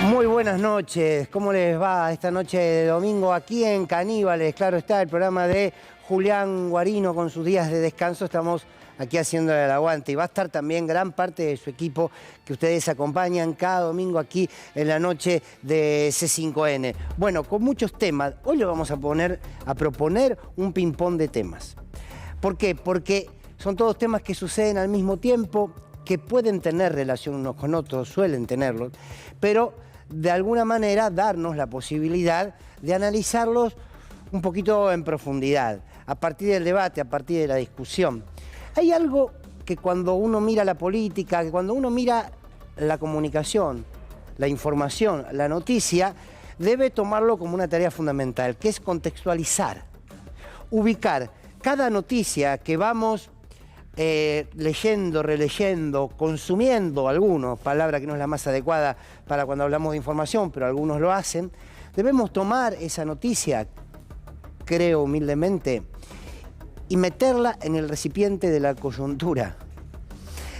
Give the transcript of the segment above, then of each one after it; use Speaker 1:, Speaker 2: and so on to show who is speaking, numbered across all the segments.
Speaker 1: Muy buenas noches, ¿cómo les va esta noche de domingo aquí en Caníbales? Claro está, el programa de Julián Guarino con sus días de descanso. Estamos aquí haciéndole el aguante y va a estar también gran parte de su equipo que ustedes acompañan cada domingo aquí en la noche de C5N. Bueno, con muchos temas, hoy le vamos a proponer un ping-pong de temas. ¿Por qué? Porque son todos temas que suceden al mismo tiempo, que pueden tener relación unos con otros, suelen tenerlos, pero de alguna manera darnos la posibilidad de analizarlos un poquito en profundidad, a partir del debate, a partir de la discusión. Hay algo que cuando uno mira la política, que cuando uno mira la comunicación, la información, la noticia, debe tomarlo como una tarea fundamental, que es contextualizar, ubicar cada noticia que vamos leyendo, releyendo, consumiendo algunos, palabra que no es la más adecuada para cuando hablamos de información, pero algunos lo hacen. Debemos tomar esa noticia, creo humildemente, y meterla en el recipiente de la coyuntura.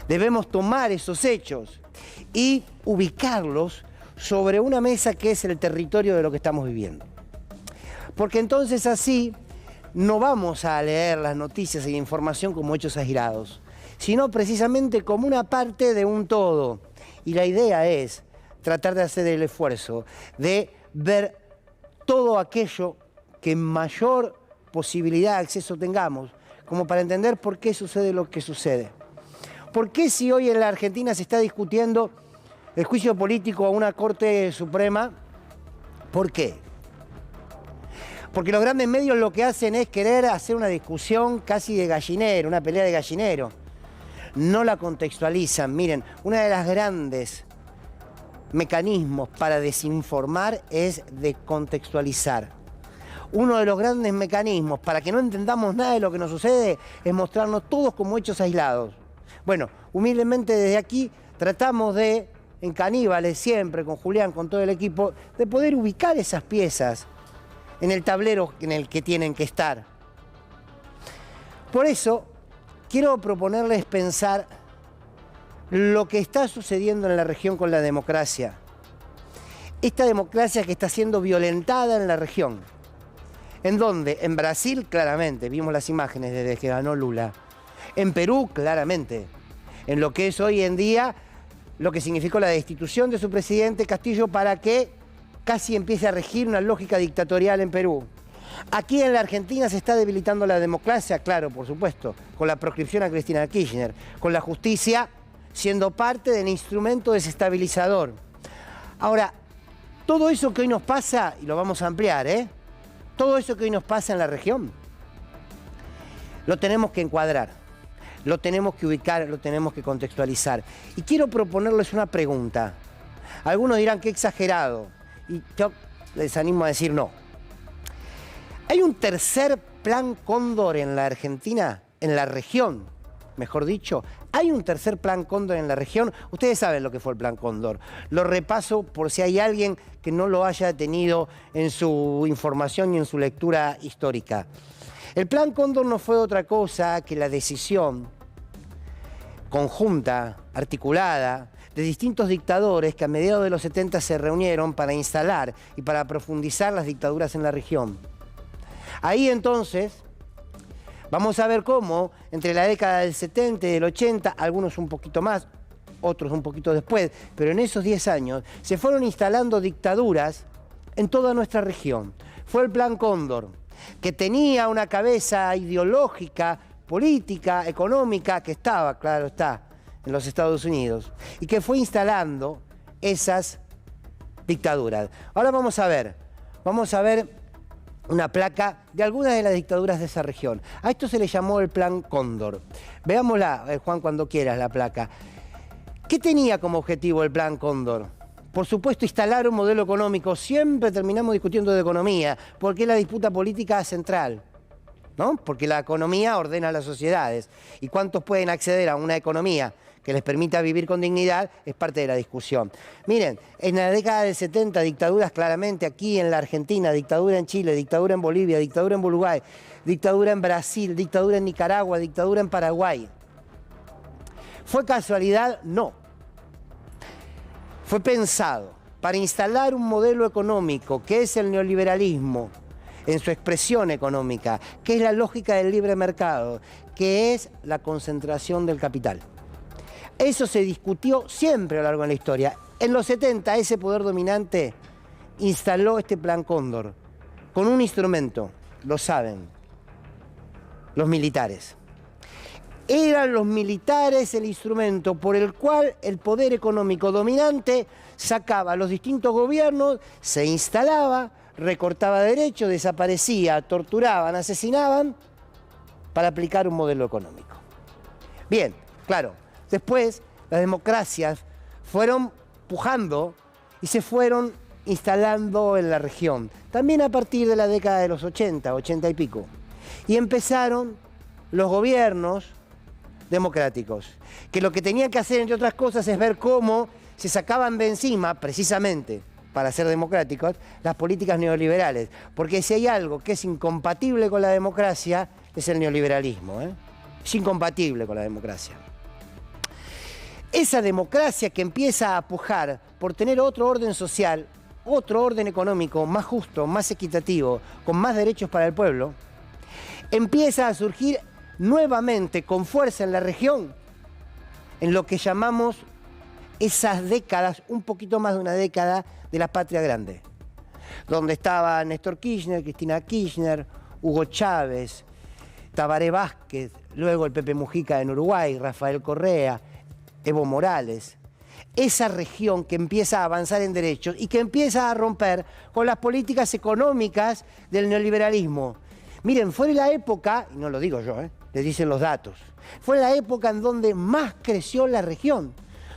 Speaker 1: Debemos tomar esos hechos y ubicarlos sobre una mesa que es el territorio de lo que estamos viviendo. Porque entonces así no vamos a leer las noticias y la información como hechos aislados, sino precisamente como una parte de un todo. Y la idea es tratar de hacer el esfuerzo de ver todo aquello que en mayor posibilidad de acceso tengamos, como para entender por qué sucede lo que sucede. ¿Por qué si hoy en la Argentina se está discutiendo el juicio político a una Corte Suprema? ¿Por qué? Porque los grandes medios lo que hacen es querer hacer una discusión casi de gallinero, una pelea de gallinero. No la contextualizan. Miren, uno de los grandes mecanismos para desinformar es de contextualizar. Uno de los grandes mecanismos para que no entendamos nada de lo que nos sucede es mostrarnos todos como hechos aislados. Bueno, humildemente desde aquí tratamos de, en Caníbales, siempre con Julián, con todo el equipo, de poder ubicar esas piezas en el tablero en el que tienen que estar. Por eso, quiero proponerles pensar lo que está sucediendo en la región con la democracia. Esta democracia que está siendo violentada en la región. ¿En dónde? En Brasil, claramente, vimos las imágenes desde que ganó Lula. En Perú, claramente. En lo que es hoy en día, lo que significó la destitución de su presidente Castillo para que casi empiece a regir una lógica dictatorial en Perú. Aquí en la Argentina se está debilitando la democracia, claro, por supuesto, con la proscripción a Cristina Kirchner, con la justicia siendo parte del instrumento desestabilizador. Ahora, todo eso que hoy nos pasa, y lo vamos a ampliar, todo eso que hoy nos pasa en la región, lo tenemos que encuadrar, lo tenemos que ubicar, lo tenemos que contextualizar. Y quiero proponerles una pregunta. Algunos dirán que exagerado, y yo les animo a decir no. ¿Hay un tercer plan Cóndor en la Argentina? En la región, mejor dicho. ¿Hay un tercer plan Cóndor en la región? Ustedes saben lo que fue el plan Cóndor. Lo repaso por si hay alguien que no lo haya tenido en su información y en su lectura histórica. El plan Cóndor no fue otra cosa que la decisión conjunta, articulada, de distintos dictadores que a mediados de los 70 se reunieron para instalar y para profundizar las dictaduras en la región. Ahí entonces vamos a ver cómo entre la década del 70 y del 80, algunos un poquito más, otros un poquito después, pero en esos 10 años se fueron instalando dictaduras en toda nuestra región. Fue el Plan Cóndor, que tenía una cabeza ideológica, política, económica, que estaba, claro está, en los Estados Unidos, y que fue instalando esas dictaduras. Ahora vamos a ver una placa de algunas de las dictaduras de esa región. A esto se le llamó el Plan Cóndor. Veámosla, Juan, cuando quieras, la placa. ¿Qué tenía como objetivo el Plan Cóndor? Por supuesto, instalar un modelo económico. Siempre terminamos discutiendo de economía, porque es la disputa política central, ¿no? Porque la economía ordena a las sociedades. ¿Y cuántos pueden acceder a una economía que les permita vivir con dignidad? Es parte de la discusión. Miren, en la década del 70, dictaduras claramente aquí en la Argentina, dictadura en Chile, dictadura en Bolivia, dictadura en Uruguay, dictadura en Brasil, dictadura en Nicaragua, dictadura en Paraguay. ¿Fue casualidad? No. Fue pensado para instalar un modelo económico que es el neoliberalismo en su expresión económica, que es la lógica del libre mercado, que es la concentración del capital. Eso se discutió siempre a lo largo de la historia. En los 70 ese poder dominante instaló este Plan Cóndor con un instrumento, lo saben, los militares. Eran los militares el instrumento por el cual el poder económico dominante sacaba a los distintos gobiernos, se instalaba, recortaba derechos, desaparecía, torturaban, asesinaban para aplicar un modelo económico. Bien, claro, después las democracias fueron pujando y se fueron instalando en la región, también a partir de la década de los 80, 80 y pico. Y empezaron los gobiernos democráticos, que lo que tenían que hacer, entre otras cosas, es ver cómo se sacaban de encima, precisamente para ser democráticos, las políticas neoliberales. Porque si hay algo que es incompatible con la democracia, es el neoliberalismo, ¿eh? Es incompatible con la democracia. Esa democracia que empieza a pujar por tener otro orden social, otro orden económico más justo, más equitativo, con más derechos para el pueblo, empieza a surgir nuevamente con fuerza en la región, en lo que llamamos esas décadas, un poquito más de una década de la patria grande, donde estaba Néstor Kirchner, Cristina Kirchner, Hugo Chávez, Tabaré Vázquez, luego el Pepe Mujica en Uruguay, Rafael Correa, Evo Morales. Esa región que empieza a avanzar en derechos y que empieza a romper con las políticas económicas del neoliberalismo. Miren, fue la época, y no lo digo yo, les dicen los datos, fue la época en donde más creció la región,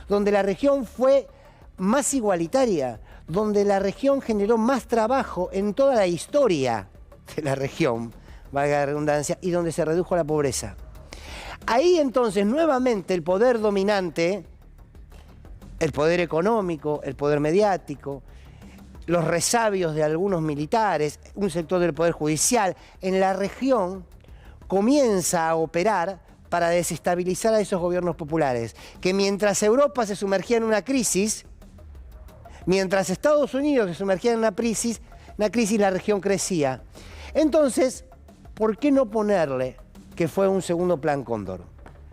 Speaker 1: donde la región fue más igualitaria, donde la región generó más trabajo en toda la historia de la región, valga la redundancia, y donde se redujo la pobreza. Ahí entonces nuevamente el poder dominante, el poder económico, el poder mediático, los resabios de algunos militares, un sector del poder judicial, en la región comienza a operar para desestabilizar a esos gobiernos populares, que mientras Europa se sumergía en una crisis, mientras Estados Unidos se sumergía en una crisis, la región crecía. Entonces, ¿por qué no ponerle que fue un segundo Plan Cóndor?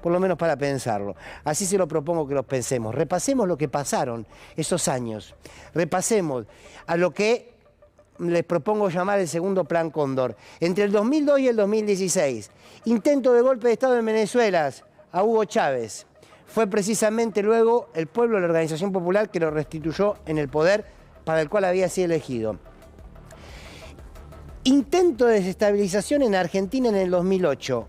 Speaker 1: Por lo menos para pensarlo. Así se lo propongo que lo pensemos. Repasemos lo que pasaron esos años. Repasemos a lo que les propongo llamar el segundo Plan Cóndor. Entre el 2002 y el 2016, intento de golpe de Estado en Venezuela a Hugo Chávez. Fue precisamente luego el pueblo, la organización popular, que lo restituyó en el poder para el cual había sido elegido. Intento de desestabilización en Argentina en el 2008.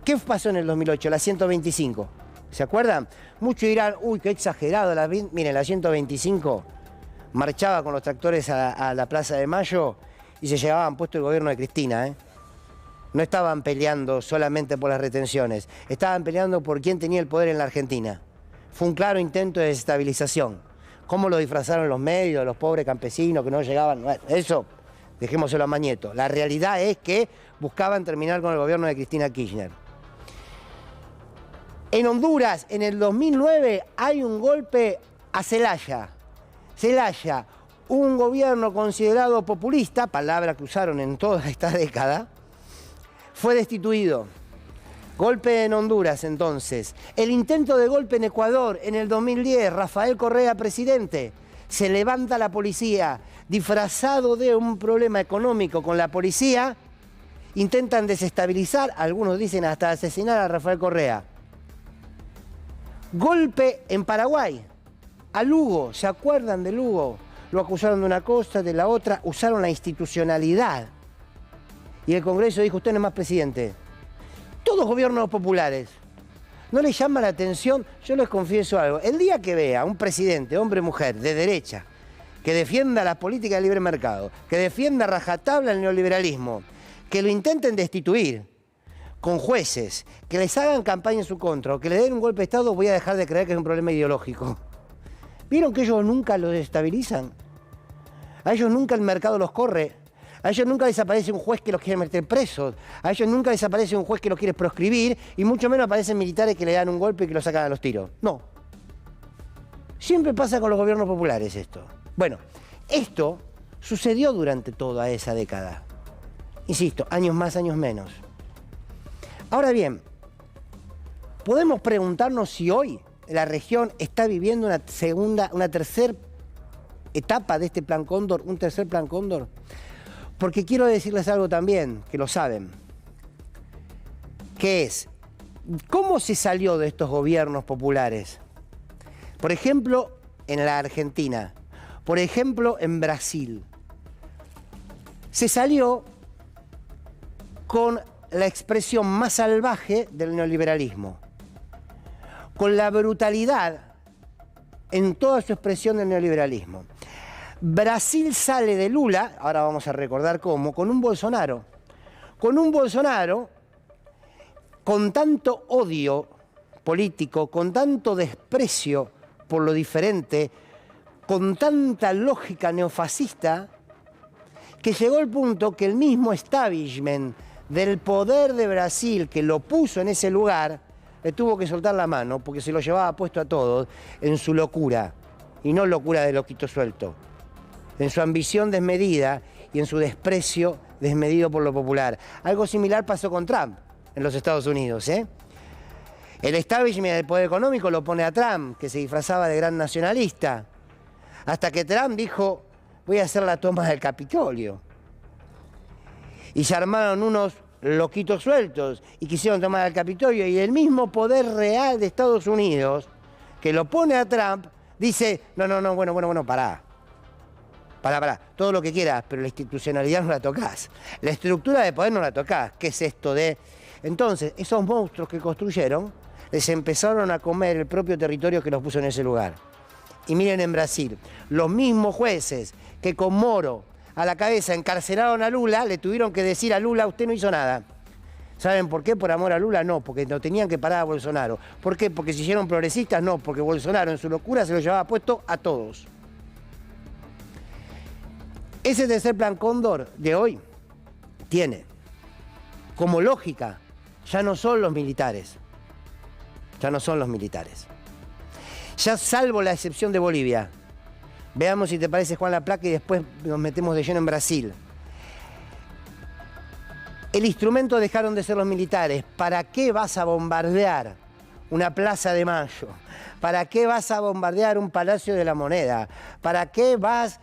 Speaker 1: ¿Qué pasó en el 2008? La 125. ¿Se acuerdan? Muchos dirán, uy, qué exagerado. Miren, la 125 marchaba con los tractores a la Plaza de Mayo y se llevaban puesto el gobierno de Cristina, ¿eh? No estaban peleando solamente por las retenciones, estaban peleando por quién tenía el poder en la Argentina. Fue un claro intento de desestabilización. ¿Cómo lo disfrazaron los medios, los pobres campesinos que no llegaban? Bueno, eso dejémoselo a Mañeto. La realidad es que buscaban terminar con el gobierno de Cristina Kirchner. En Honduras, en el 2009, hay un golpe a Zelaya. Zelaya, un gobierno considerado populista, palabra que usaron en toda esta década, fue destituido. Golpe en Honduras, entonces. El intento de golpe en Ecuador, en el 2010, Rafael Correa presidente. Se levanta la policía, disfrazado de un problema económico con la policía, intentan desestabilizar, algunos dicen hasta asesinar a Rafael Correa. Golpe en Paraguay, a Lugo, ¿se acuerdan de Lugo? Lo acusaron de una cosa, de la otra, usaron la institucionalidad. Y el Congreso dijo, usted no es más presidente. Todos gobiernos populares. ¿No les llama la atención? Yo les confieso algo. El día que vea a un presidente, hombre o mujer, de derecha, que defienda la política del libre mercado, que defienda a rajatabla el neoliberalismo, que lo intenten destituir con jueces, que les hagan campaña en su contra o que le den un golpe de Estado, voy a dejar de creer que es un problema ideológico. ¿Vieron que ellos nunca los desestabilizan? A ellos nunca el mercado los corre. A ellos nunca les aparece un juez que los quiere meter presos. A ellos nunca les aparece un juez que los quiere proscribir y mucho menos aparecen militares que le dan un golpe y que los sacan a los tiros. No. Siempre pasa con los gobiernos populares esto. Bueno, esto sucedió durante toda esa década. Insisto, años más, años menos. Ahora bien, podemos preguntarnos si hoy la región está viviendo una tercera etapa de este Plan Cóndor, un tercer Plan Cóndor. Porque quiero decirles algo también, que lo saben, que es, ¿cómo se salió de estos gobiernos populares? Por ejemplo, en la Argentina, por ejemplo, en Brasil. Se salió con la expresión más salvaje del neoliberalismo, con la brutalidad en toda su expresión del neoliberalismo. Brasil sale de Lula, ahora vamos a recordar cómo, con un Bolsonaro con tanto odio político, con tanto desprecio por lo diferente, con tanta lógica neofascista, que llegó el punto que el mismo establishment del poder de Brasil que lo puso en ese lugar, le tuvo que soltar la mano porque se lo llevaba puesto a todos en su locura, y no locura de loquito suelto, en su ambición desmedida y en su desprecio desmedido por lo popular. Algo similar pasó con Trump en los Estados Unidos, ¿eh? El establishment del poder económico lo pone a Trump, que se disfrazaba de gran nacionalista, hasta que Trump dijo, voy a hacer la toma del Capitolio. Y se armaron unos loquitos sueltos y quisieron tomar el Capitolio, y el mismo poder real de Estados Unidos, que lo pone a Trump, dice, no, bueno, pará, todo lo que quieras, pero la institucionalidad no la tocás. La estructura de poder no la tocás. ¿Qué es esto de...? Entonces, esos monstruos que construyeron, les empezaron a comer el propio territorio que los puso en ese lugar. Y miren en Brasil, los mismos jueces que con Moro a la cabeza encarcelaron a Lula, le tuvieron que decir a Lula, usted no hizo nada. ¿Saben por qué? Por amor a Lula, no, porque no tenían que parar a Bolsonaro. ¿Por qué? Porque se hicieron progresistas, no, porque Bolsonaro en su locura se lo llevaba puesto a todos. Ese tercer Plan Cóndor de hoy tiene como lógica, ya no son los militares, ya salvo la excepción de Bolivia. Veamos si te parece, Juan, la placa y después nos metemos de lleno en Brasil. El instrumento dejaron de ser los militares. ¿Para qué vas a bombardear una Plaza de Mayo? ¿Para qué vas a bombardear un Palacio de la Moneda? ¿Para qué vas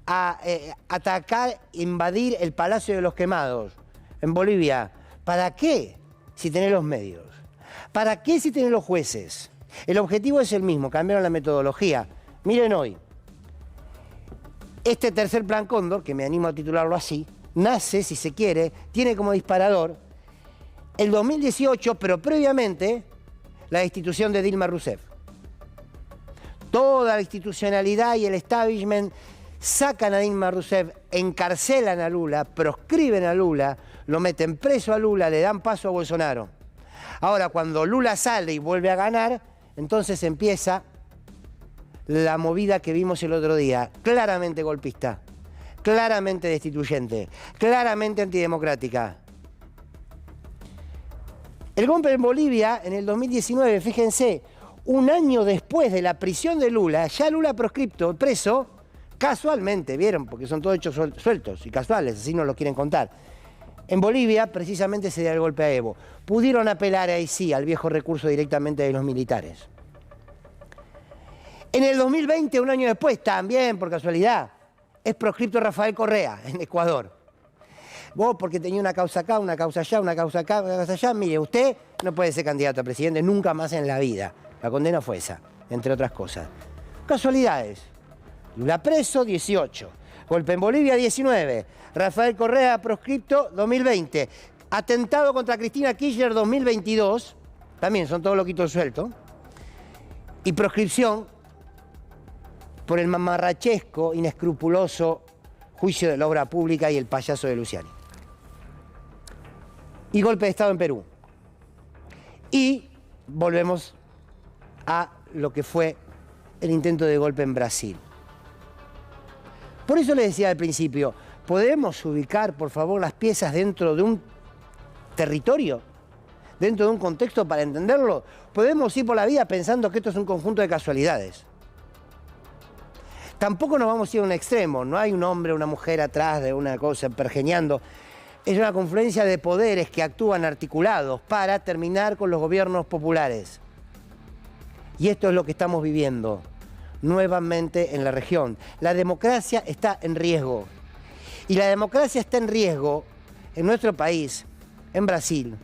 Speaker 1: a atacar, invadir el Palacio de los Quemados en Bolivia? ¿Para qué si tenés los medios? ¿Para qué si tenés los jueces? El objetivo es el mismo, cambiaron la metodología. Miren hoy, este tercer Plan Cóndor, que me animo a titularlo así, nace, si se quiere, tiene como disparador el 2018, pero previamente la destitución de Dilma Rousseff. Toda la institucionalidad y el establishment sacan a Dilma Rousseff, encarcelan a Lula, proscriben a Lula, lo meten preso a Lula, le dan paso a Bolsonaro. Ahora, cuando Lula sale y vuelve a ganar, entonces empieza la movida que vimos el otro día, claramente golpista, claramente destituyente, claramente antidemocrática. El golpe en Bolivia, en el 2019, fíjense, un año después de la prisión de Lula, ya Lula proscripto, preso, casualmente, ¿vieron? Porque son todos hechos sueltos y casuales, así no lo quieren contar. En Bolivia, precisamente, se dio el golpe a Evo. Pudieron apelar ahí sí al viejo recurso directamente de los militares. En el 2020, un año después, también por casualidad, es proscripto Rafael Correa, en Ecuador. Vos, porque tenía una causa acá, una causa allá, una causa acá, una causa allá, mire, usted no puede ser candidato a presidente nunca más en la vida. La condena fue esa, entre otras cosas. Casualidades. Lula preso, 18. Golpe en Bolivia, 19. Rafael Correa proscripto, 2020. Atentado contra Cristina Kirchner, 2022. También son todos loquitos sueltos. Y proscripción por el mamarrachesco, inescrupuloso juicio de la obra pública y el payaso de Luciani. Y golpe de Estado en Perú. Y volvemos a lo que fue el intento de golpe en Brasil. Por eso les decía al principio, ¿podemos ubicar, por favor, las piezas dentro de un territorio? ¿Dentro de un contexto para entenderlo? Podemos ir por la vida pensando que esto es un conjunto de casualidades. Tampoco nos vamos a ir a un extremo, no hay un hombre o una mujer atrás de una cosa pergeñando. Es una confluencia de poderes que actúan articulados para terminar con los gobiernos populares. Y esto es lo que estamos viviendo nuevamente en la región. La democracia está en riesgo. Y la democracia está en riesgo en nuestro país, en Brasil,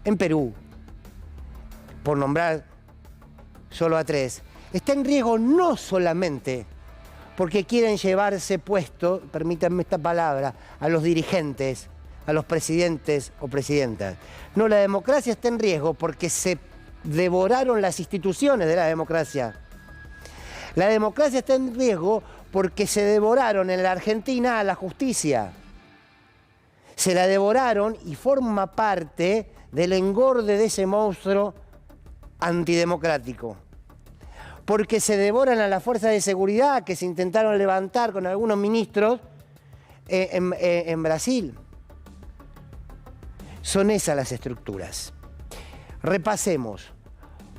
Speaker 1: en Perú, por nombrar solo a tres. Está en riesgo no solamente porque quieren llevarse puesto, permítanme esta palabra, a los dirigentes, a los presidentes o presidentas. No, la democracia está en riesgo porque se devoraron las instituciones de la democracia. La democracia está en riesgo porque se devoraron en la Argentina a la justicia. Se la devoraron y forma parte del engorde de ese monstruo antidemocrático. Porque se devoran a las fuerzas de seguridad que se intentaron levantar con algunos ministros en Brasil. Son esas las estructuras. Repasemos,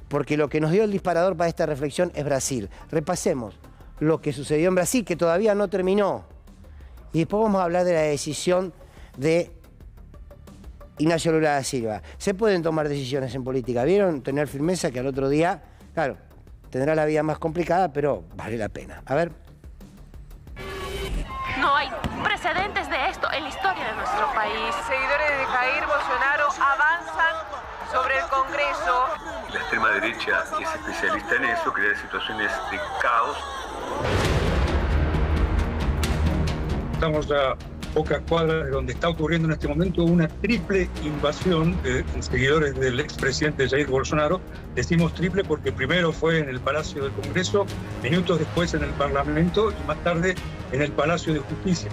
Speaker 1: porque lo que nos dio el disparador para esta reflexión es Brasil. Repasemos lo que sucedió en Brasil, que todavía no terminó. Y después vamos a hablar de la decisión de Ignacio Lula da Silva. Se pueden tomar decisiones en política, ¿vieron? Tener firmeza que al otro día, claro, tendrá la vida más complicada, pero vale la pena. A ver.
Speaker 2: No hay precedentes de esto en la historia de nuestro país.
Speaker 3: Seguidores de Jair Bolsonaro avanzan sobre el Congreso.
Speaker 4: La extrema derecha es especialista en eso, crear situaciones de caos.
Speaker 5: Estamos a pocas cuadras de donde está ocurriendo en este momento una triple invasión de seguidores del expresidente Jair Bolsonaro. Decimos triple porque primero fue en el Palacio del Congreso, minutos después en el Parlamento y más tarde en el Palacio de Justicia.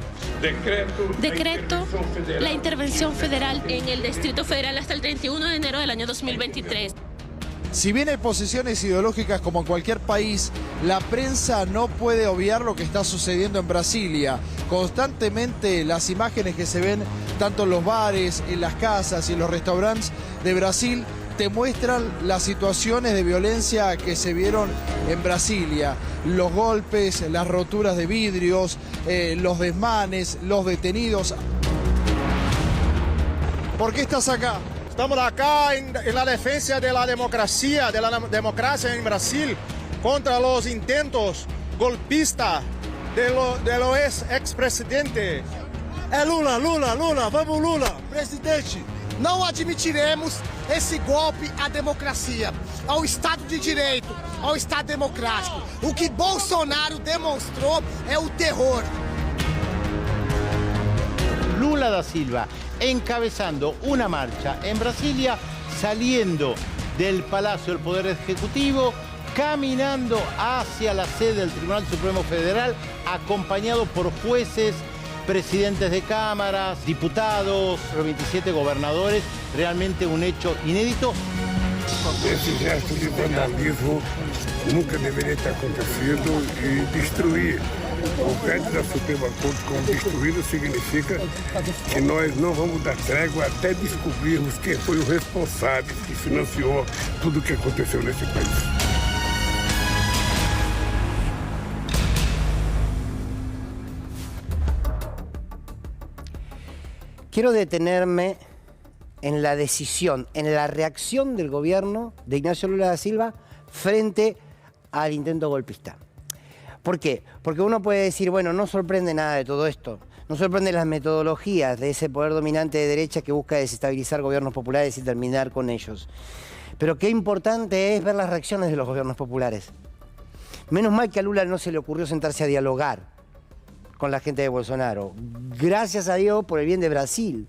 Speaker 2: Decreto la intervención federal en el Distrito Federal hasta el 31 de enero del año 2023.
Speaker 6: Si bien hay posiciones ideológicas como en cualquier país, la prensa no puede obviar lo que está sucediendo en Brasilia. Constantemente las imágenes que se ven tanto en los bares, en las casas y en los restaurantes de Brasil te muestran las situaciones de violencia que se vieron en Brasilia. Los golpes, las roturas de vidrios, los desmanes, los detenidos. ¿Por qué estás acá?
Speaker 7: Estamos acá en la defensa de la democracia en Brasil contra los intentos golpistas de los ex-presidente.
Speaker 6: Lula, vamos Lula. Presidente, não admitiremos esse golpe à democracia, ao Estado de Direito, ao Estado democrático. O que Bolsonaro demonstrou é o terror.
Speaker 8: Lula da Silva encabezando una marcha en Brasilia, saliendo del Palacio del Poder Ejecutivo, caminando hacia la sede del Tribunal Supremo Federal, acompañado por jueces, presidentes de cámaras, diputados, 27 gobernadores, realmente un hecho inédito.
Speaker 4: Esse gesto de vandalismo nunca deveria ter acontecido e destruir o prédio da Suprema Corte como destruído significa que nós não vamos dar trégua até descobrirmos quem foi o responsável que financiou tudo o que aconteceu nesse país.
Speaker 1: Quiero detenerme en la decisión, en la reacción del gobierno de Ignacio Lula da Silva frente al intento golpista. ¿Por qué? Porque uno puede decir, bueno, no sorprende nada de todo esto. No sorprende las metodologías de ese poder dominante de derecha que busca desestabilizar gobiernos populares y terminar con ellos. Pero qué importante es ver las reacciones de los gobiernos populares. Menos mal que a Lula no se le ocurrió sentarse a dialogar con la gente de Bolsonaro. Gracias a Dios por el bien de Brasil.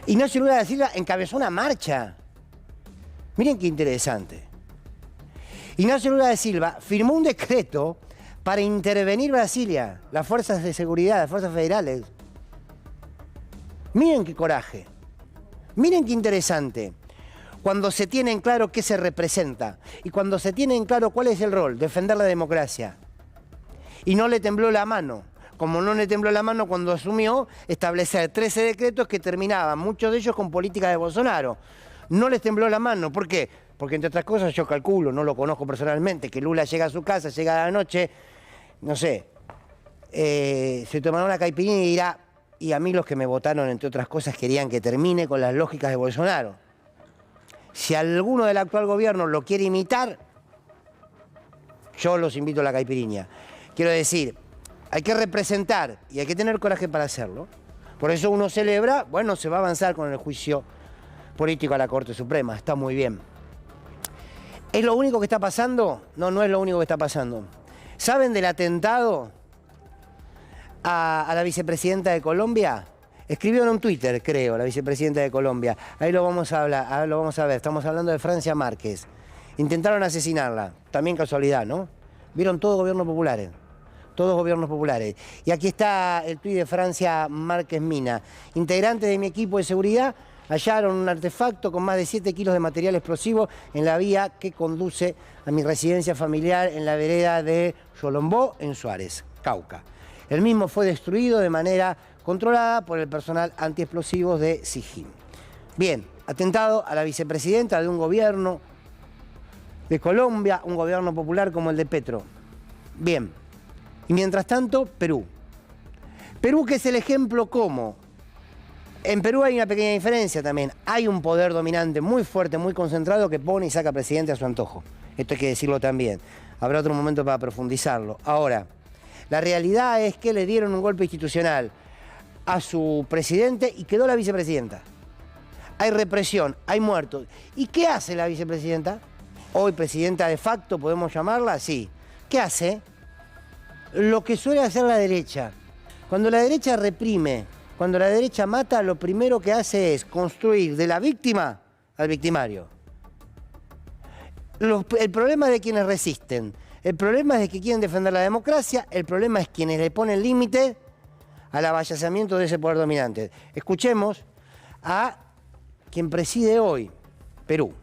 Speaker 1: Ignacio Lula da Silva encabezó una marcha. Miren qué interesante. Ignacio Lula da Silva firmó un decreto para intervenir Brasilia, las fuerzas de seguridad, las fuerzas federales. Miren qué coraje. Miren qué interesante. Cuando se tiene en claro qué se representa y cuando se tiene en claro cuál es el rol, defender la democracia. Y no le tembló la mano, como no le tembló la mano cuando asumió establecer 13 decretos que terminaban, muchos de ellos con políticas de Bolsonaro. No les tembló la mano. ¿Por qué? Porque entre otras cosas yo calculo, no lo conozco personalmente, que Lula llega a su casa, llega a la noche, no sé, se tomará una caipirinha y dirá, y a mí los que me votaron, entre otras cosas, querían que termine con las lógicas de Bolsonaro. Si alguno del actual gobierno lo quiere imitar, yo los invito a la caipirinha. Quiero decir, hay que representar y hay que tener coraje para hacerlo. Por eso uno celebra, bueno, se va a avanzar con el juicio político a la Corte Suprema, está muy bien. ¿Es lo único que está pasando? No, no es lo único que está pasando. ¿Saben del atentado a la vicepresidenta de Colombia? Escribió en un Twitter, creo, la vicepresidenta de Colombia. Ahí lo vamos a hablar, ahora lo vamos a ver. Estamos hablando de Francia Márquez. Intentaron asesinarla, también casualidad, ¿no? Vieron todos gobiernos populares. Todos gobiernos populares. Y aquí está el tuit de Francia Márquez Mina. Integrantes de mi equipo de seguridad hallaron un artefacto con más de 7 kilos de material explosivo en la vía que conduce a mi residencia familiar en la vereda de Yolombó, en Suárez, Cauca. El mismo fue destruido de manera controlada por el personal antiexplosivos de SIGIN. Bien, atentado a la vicepresidenta de un gobierno de Colombia, un gobierno popular como el de Petro. Bien. Y mientras tanto, Perú. Perú, que es el ejemplo como. En Perú hay una pequeña diferencia también. Hay un poder dominante muy fuerte, muy concentrado, que pone y saca presidente a su antojo. Esto hay que decirlo también. Habrá otro momento para profundizarlo. Ahora, la realidad es que le dieron un golpe institucional a su presidente y quedó la vicepresidenta. Hay represión, hay muertos. ¿Y qué hace la vicepresidenta? Hoy presidenta de facto, ¿podemos llamarla? Sí. ¿Qué hace? Lo que suele hacer la derecha. Cuando la derecha reprime, cuando la derecha mata, lo primero que hace es construir de la víctima al victimario. El problema es de quienes resisten, el problema es de que quieren defender la democracia, el problema es quienes le ponen límite al avasallamiento de ese poder dominante. Escuchemos a quien preside hoy Perú.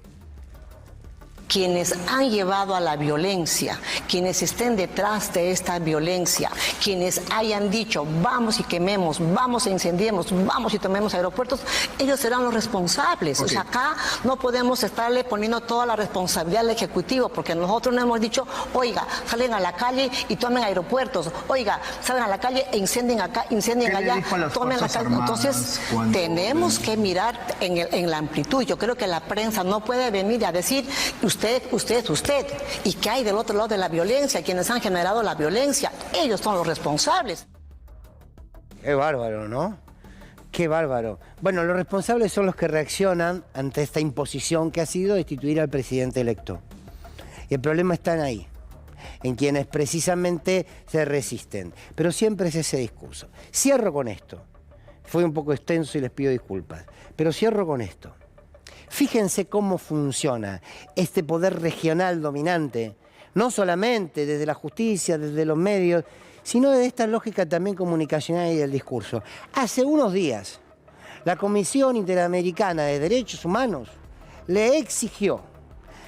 Speaker 9: Quienes han llevado a la violencia, quienes estén detrás de esta violencia, quienes hayan dicho vamos y quememos, vamos e incendiemos, vamos y tomemos aeropuertos, ellos serán los responsables. Okay. O sea, acá no podemos estarle poniendo toda la responsabilidad al Ejecutivo, porque nosotros no hemos dicho, oiga, salen a la calle y tomen aeropuertos, oiga, salgan a la calle e incendien acá, incendien allá, tomen la calle. Entonces, tenemos que mirar en la amplitud. Yo creo que la prensa no puede venir a decir usted, y que hay del otro lado de la violencia, quienes han generado la violencia, ellos son los responsables.
Speaker 1: Qué bárbaro, ¿no? Qué bárbaro. Bueno, los responsables son los que reaccionan ante esta imposición que ha sido destituir al presidente electo. Y el problema está ahí, en quienes precisamente se resisten. Pero siempre es ese discurso. Cierro con esto. Fue un poco extenso y les pido disculpas, pero cierro con esto. Fíjense cómo funciona este poder regional dominante, no solamente desde la justicia, desde los medios, sino desde esta lógica también comunicacional y del discurso. Hace unos días, la Comisión Interamericana de Derechos Humanos le exigió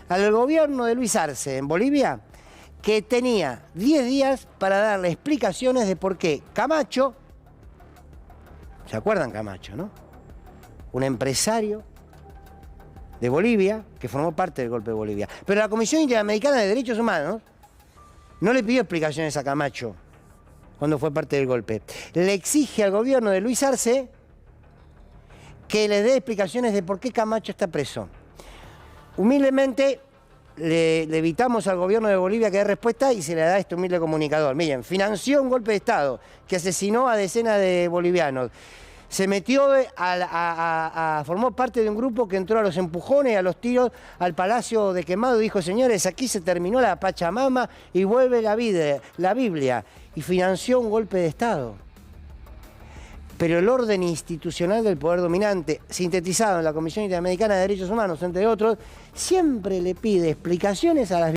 Speaker 1: al gobierno de Luis Arce en Bolivia que tenía 10 días para darle explicaciones de por qué Camacho, ¿se acuerdan Camacho, no? Un empresario de Bolivia, que formó parte del golpe de Bolivia. Pero la Comisión Interamericana de Derechos Humanos no le pidió explicaciones a Camacho cuando fue parte del golpe. Le exige al gobierno de Luis Arce que le dé explicaciones de por qué Camacho está preso. Humildemente le evitamos al gobierno de Bolivia que dé respuesta y se le da este humilde comunicador. Miren, financió un golpe de Estado que asesinó a decenas de bolivianos. Se metió formó parte de un grupo que entró a los empujones, a los tiros, al Palacio de Quemado y dijo, señores, aquí se terminó la Pachamama y vuelve la Biblia. Y financió un golpe de Estado. Pero el orden institucional del poder dominante, sintetizado en la Comisión Interamericana de Derechos Humanos, entre otros, siempre le pide explicaciones a las